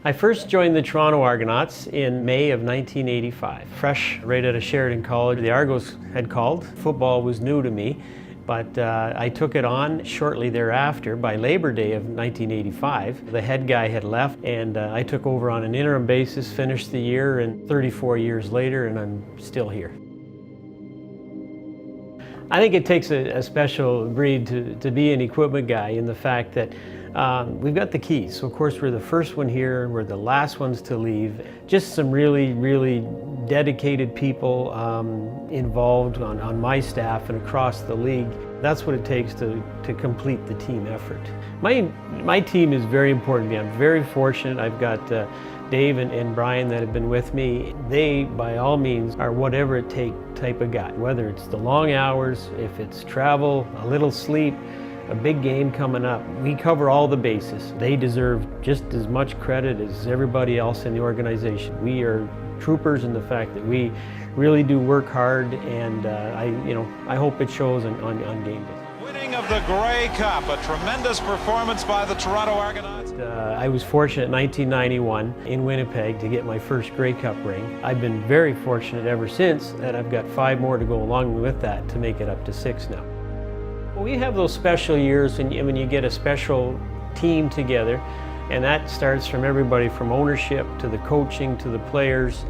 I first joined the Toronto Argonauts in May of 1985. Fresh right out of Sheridan College, the Argos had called. Football was new to me, but I took it on shortly thereafter. By Labor Day of 1985, the head guy had left, and I took over on an interim basis, finished the year, and 34 years later, and I'm still here. I think it takes a special breed to be an equipment guy, in the fact that we've got the keys. So of course we're the first one here, we're the last ones to leave. Just some really dedicated people involved on my staff and across the league. That's what it takes to complete the team effort. My team is very important to me. I'm very fortunate. I've got Dave and Brian that have been with me. They, by all means, are whatever it takes type of guy. Whether it's the long hours, if it's travel, a little sleep, a big game coming up, we cover all the bases. They deserve just as much credit as everybody else in the organization. We are troopers in the fact that we really do work hard, and I hope it shows on game day. Winning of the Grey Cup, a tremendous performance by the Toronto Argonauts. I was fortunate in 1991 in Winnipeg to get my first Grey Cup ring. I've been very fortunate ever since, and I've got 5 more to go along with that to make it up to 6 now. Well, we have those special years when you get a special team together, and that starts from everybody from ownership to the coaching to the players.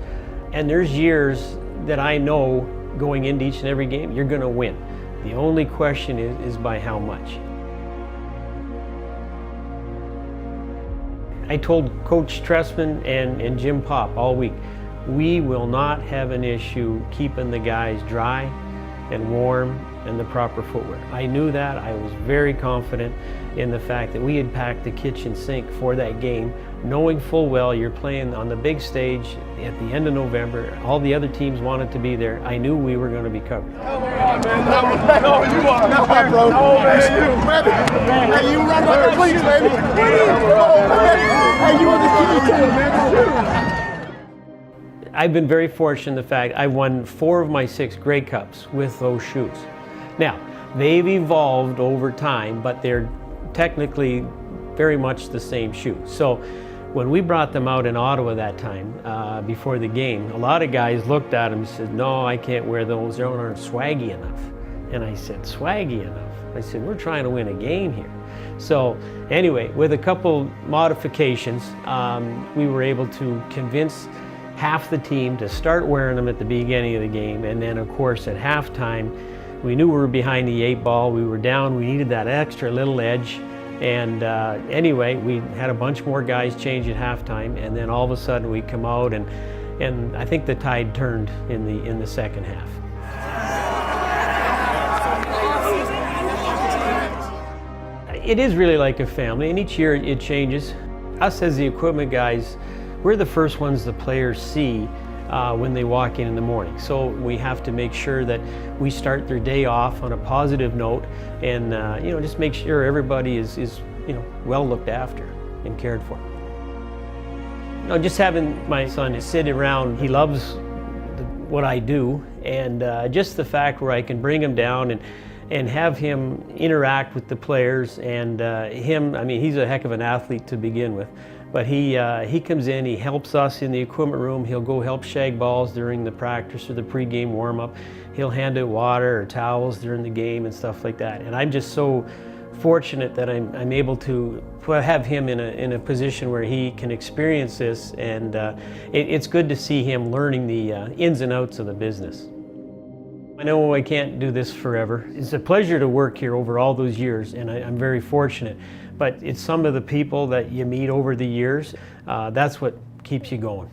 And there's years that I know going into each and every game, you're going to win. The only question is by how much. I told Coach Tressman and Jim Pop all week, we will not have an issue keeping the guys dry and warm and the proper footwear. I knew that. I was very confident in the fact that we had packed the kitchen sink for that game, knowing full well you're playing on the big stage at the end of November. All the other teams wanted to be there. I knew we were going to be covered. No, you are not, bro. No, man. Hey, you run like a cleats, baby. Hey, you were the key to it, man. I've been very fortunate in the fact I won 4 of my 6 Grey Cups with those shoes. Now, they've evolved over time, but they're technically very much the same shoe. So when we brought them out in Ottawa that time, before the game, a lot of guys looked at them and said, no, I can't wear those, they aren't swaggy enough. And I said, swaggy enough? I said, we're trying to win a game here. So anyway, with a couple modifications, we were able to convince half the team to start wearing them at the beginning of the game, and then of course at halftime, we knew we were behind the 8 ball, we were down, we needed that extra little edge, and anyway, we had a bunch more guys change at halftime, and then all of a sudden we come out, and I think the tide turned in the second half. It is really like a family, and each year it changes. Us as the equipment guys, we're the first ones the players see when they walk in the morning. So we have to make sure that we start their day off on a positive note, and just make sure everybody is well looked after and cared for. Just having my son sit around, he loves what I do, and just the fact where I can bring him down and have him interact with the players, and he's a heck of an athlete to begin with. But he comes in, he helps us in the equipment room, he'll go help shag balls during the practice or the pregame warm-up. He'll hand out water or towels during the game and stuff like that. And I'm just so fortunate that I'm able to have him in a position where he can experience this, and it's good to see him learning the ins and outs of the business. I know I can't do this forever. It's a pleasure to work here over all those years, and I'm very fortunate. But it's some of the people that you meet over the years, that's what keeps you going.